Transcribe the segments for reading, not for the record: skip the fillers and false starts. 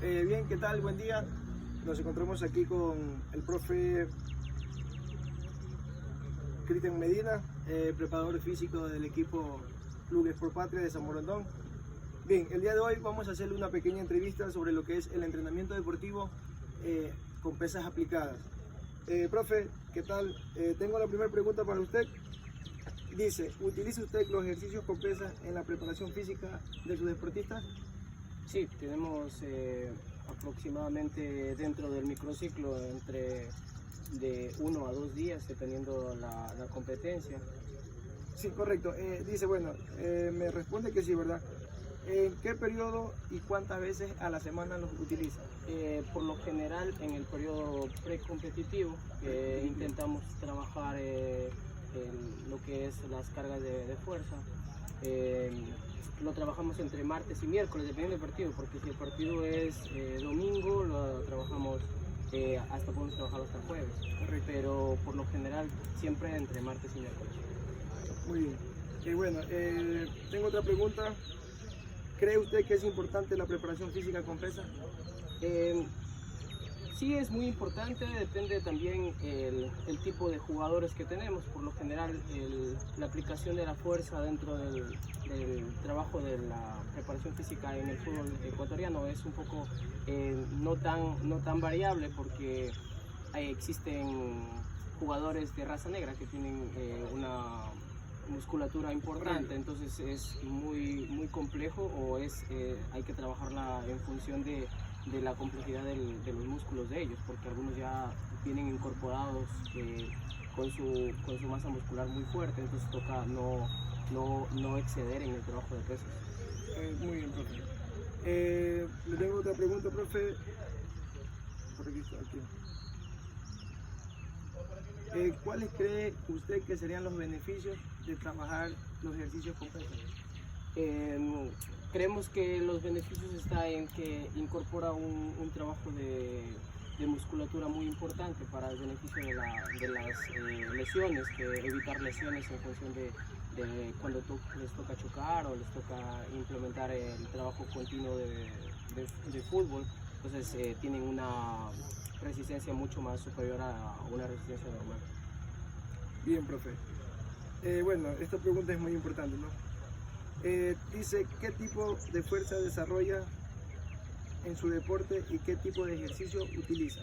Bien, ¿qué tal? Buen día. Nos encontramos aquí con el profe Cristian Medina, preparador físico del equipo Club Sport Patria de San Borondón. Bien, el día de hoy vamos a hacerle una pequeña entrevista sobre lo que es el entrenamiento deportivo con pesas aplicadas. Profe, ¿qué tal? Tengo la primera pregunta para usted. Dice, ¿utiliza usted los ejercicios con pesas en la preparación física de sus deportistas? Sí, tenemos aproximadamente dentro del microciclo entre de 1 a 2 días, dependiendo la competencia. Sí, correcto. Dice, bueno, me responde que sí, ¿verdad? ¿En qué periodo y cuántas veces a la semana los utiliza? Por lo general, en el periodo precompetitivo, intentamos trabajar lo que es las cargas de fuerza. Lo trabajamos entre martes y miércoles, dependiendo del partido, porque si el partido es domingo, lo trabajamos hasta podemos trabajarlo hasta el jueves. Correcto. Pero por lo general, siempre entre martes y miércoles. Muy bien. Bueno, tengo otra pregunta. ¿Cree usted que es importante la preparación física con pesas? Sí, es muy importante, depende también el tipo de jugadores que tenemos. Por lo general, la aplicación de la fuerza dentro del trabajo de la preparación física en el fútbol ecuatoriano es un poco no tan variable, porque existen jugadores de raza negra que tienen una musculatura importante, entonces es muy complejo, o hay que trabajarla en función de la complejidad de los músculos de ellos, porque algunos ya vienen incorporados con su masa muscular muy fuerte, entonces toca no exceder en el trabajo de pesas. Muy bien, profe. Le tengo otra pregunta, profe. Por aquí está, aquí. ¿Cuáles cree usted que serían los beneficios de trabajar los ejercicios con pesas? Creemos que los beneficios están en que incorpora un trabajo de musculatura muy importante para el beneficio de las lesiones, que evitar lesiones en función de cuando les toca chocar o les toca implementar el trabajo continuo de fútbol. Entonces tienen una resistencia mucho más superior a una resistencia normal. Bien, profe. Bueno, esta pregunta es muy importante, ¿no? Dice, ¿qué tipo de fuerza desarrolla en su deporte y qué tipo de ejercicio utiliza?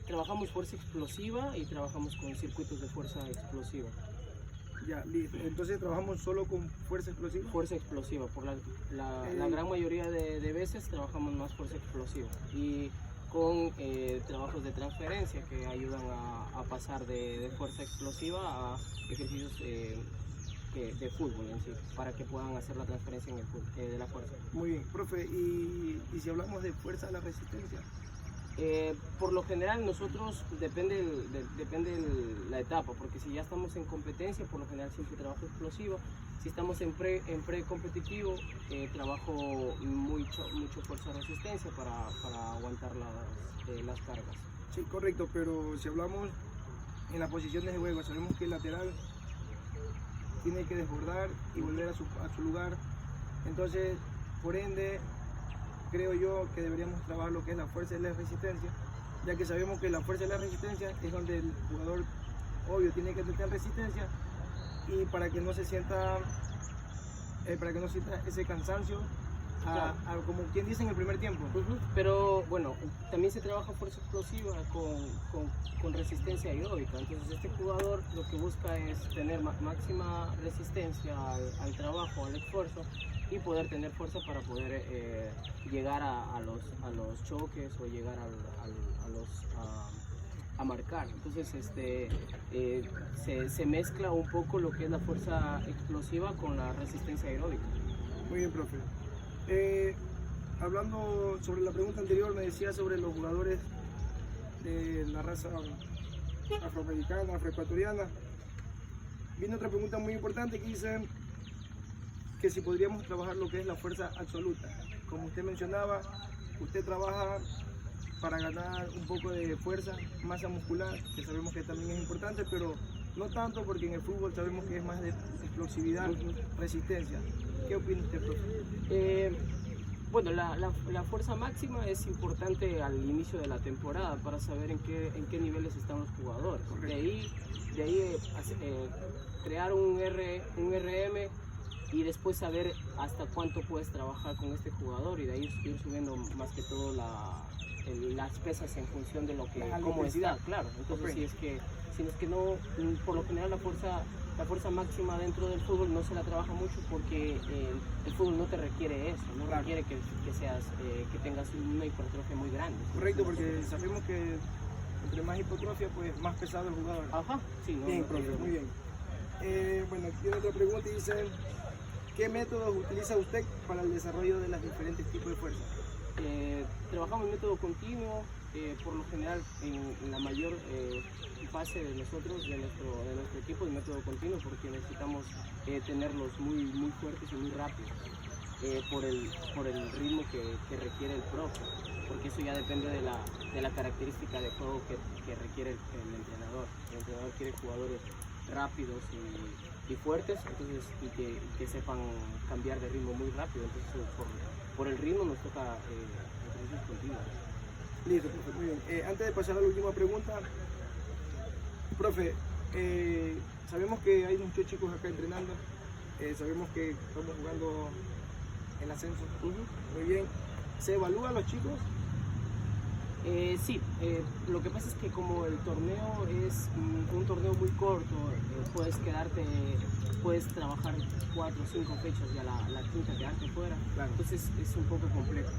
Trabajamos fuerza explosiva y trabajamos con circuitos de fuerza explosiva. Ya, listo. Entonces trabajamos solo con fuerza explosiva. Fuerza explosiva, por la gran mayoría de veces trabajamos más fuerza explosiva, y con trabajos de transferencia que ayudan a pasar de fuerza explosiva a ejercicios de fútbol en sí, para que puedan hacer la transferencia en el fútbol, de la fuerza. Muy bien, profe. ¿Y si hablamos de fuerza a la resistencia? Por lo general nosotros depende la etapa, porque si ya estamos en competencia, por lo general siempre trabajo explosivo. Si estamos en pre-competitivo, trabajo mucho fuerza resistencia para aguantar las cargas. Sí, correcto, pero si hablamos en las posiciones de juego, sabemos que el lateral tiene que desbordar y volver a su lugar. Entonces, por ende, creo yo que deberíamos trabajar lo que es la fuerza y la resistencia, ya que sabemos que la fuerza y la resistencia es donde el jugador, obvio, tiene que tener resistencia, y para que no se sienta ese cansancio, Claro. como quien dice en el primer tiempo. Pero bueno, también se trabaja fuerza explosiva con resistencia aeróbica. Entonces este jugador lo que busca es tener máxima resistencia al trabajo, al esfuerzo, y poder tener fuerza para poder llegar a los choques o llegar a marcar. Entonces se mezcla un poco lo que es la fuerza explosiva con la resistencia aeróbica. Muy bien, profe. Hablando sobre la pregunta anterior, me decía sobre los jugadores de la raza afroamericana, afroecuatoriana. Viene otra pregunta muy importante que dice que si podríamos trabajar lo que es la fuerza absoluta. Como usted mencionaba, usted trabaja para ganar un poco de fuerza, masa muscular, que sabemos que también es importante, pero no tanto, porque en el fútbol sabemos que es más de explosividad, resistencia. ¿Qué opina usted, profe? Bueno, la fuerza máxima es importante al inicio de la temporada para saber en qué niveles están los jugadores. De ahí crear un RM y después saber hasta cuánto puedes trabajar con este jugador, y de ahí ir subiendo más que todo las pesas en función de lo que cómo está, claro. Entonces si es que no, por lo general la fuerza máxima dentro del fútbol no se la trabaja mucho porque el fútbol no te requiere eso, no requiere que tengas una hipertrofia muy grande. Correcto, porque sabemos que entre más hipertrofia, pues más pesado el jugador. Ajá, sí, no. Bien, profe, muy bien. Bueno, aquí tiene otra pregunta y dice, ¿qué métodos utiliza usted para el desarrollo de los diferentes tipos de fuerza? Trabajamos en método continuo, por lo general en la mayor fase de nosotros, de nuestro equipo, de método continuo, porque necesitamos tenerlos muy fuertes y muy rápidos, por el ritmo que requiere el profe, porque eso ya depende de la característica de juego que requiere el entrenador. El entrenador quiere jugadores rápidos y fuertes, entonces, y que sepan cambiar de ritmo muy rápido, entonces por el ritmo nos toca ejercicios continuos. Listo, profe, muy bien. Antes de pasar a la última pregunta, profe, sabemos que hay muchos chicos acá entrenando, sabemos que estamos jugando en ascenso. Muy bien. ¿Se evalúan los chicos? Sí, lo que pasa es que como el torneo es un torneo muy corto, puedes trabajar 4 o 5 fechas y a la quinta quedarte fuera, claro. Entonces es un poco complejo.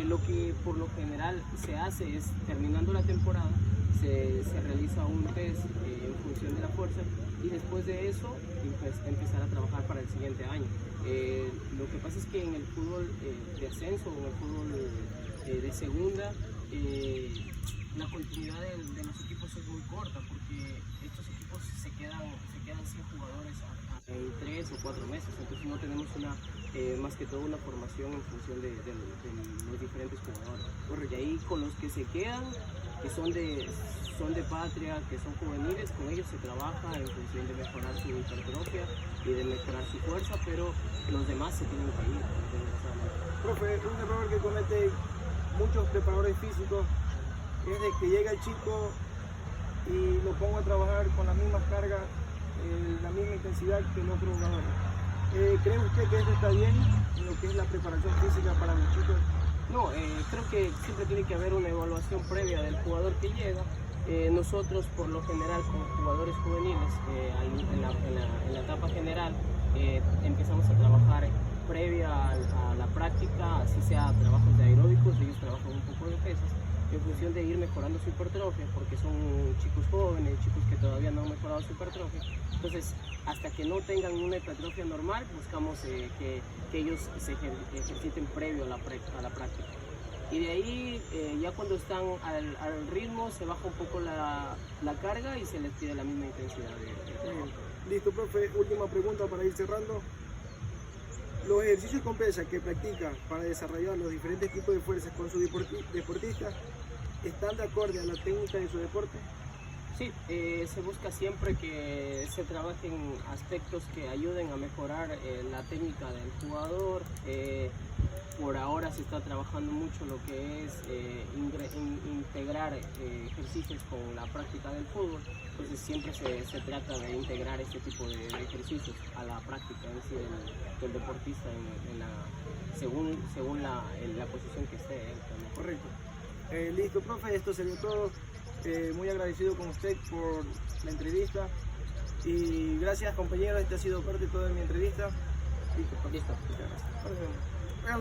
Lo que por lo general se hace es, terminando la temporada, se realiza un test en función de la fuerza, y después de eso empezar a trabajar para el siguiente año. Lo que pasa es que en el fútbol de ascenso o en el fútbol de segunda, la continuidad de los equipos es muy corta, porque estos equipos se quedan sin jugadores en 3 o 4 meses, entonces no tenemos más que todo una formación en función de los diferentes jugadores. Y ahí con los que se quedan, que son de patria, que son juveniles, con ellos se trabaja en función de mejorar su hipertrofia y de mejorar su fuerza, pero los demás se tienen que ir. Profe, un error que comete muchos preparadores físicos es de que llega el chico y lo pongo a trabajar con las mismas cargas, la misma intensidad que el otro jugador. ¿Cree usted que esto está bien en lo que es la preparación física para los chicos? No, creo que siempre tiene que haber una evaluación previa del jugador que llega. Nosotros por lo general con jugadores juveniles en la etapa general empezamos a trabajar previa a la práctica, así sea trabajos de aeróbicos, ellos trabajan un poco de pesas en función de ir mejorando su hipertrofia, porque son chicos jóvenes, chicos que todavía no han mejorado su hipertrofia. Entonces, hasta que no tengan una hipertrofia normal, buscamos que ellos se ejerciten previo a la práctica. Y de ahí, ya cuando están al ritmo, se baja un poco la carga y se les pide la misma intensidad de trabajo. Listo, profe. Última pregunta para ir cerrando. Los ejercicios con pesa que practica para desarrollar los diferentes tipos de fuerzas con su deportista, ¿están de acuerdo a la técnica de su deporte? Sí, se busca siempre que se trabajen aspectos que ayuden a mejorar la técnica del jugador. Por ahora se está trabajando mucho lo que es integrar ejercicios con la práctica del fútbol, entonces siempre se trata de integrar este tipo de ejercicios a la práctica en sí del deportista según la posición que esté él también. Correcto. Listo, profe, esto sería todo. Muy agradecido con usted por la entrevista y gracias, compañeros. Esta ha sido parte de toda mi entrevista. Listo. Muchas gracias.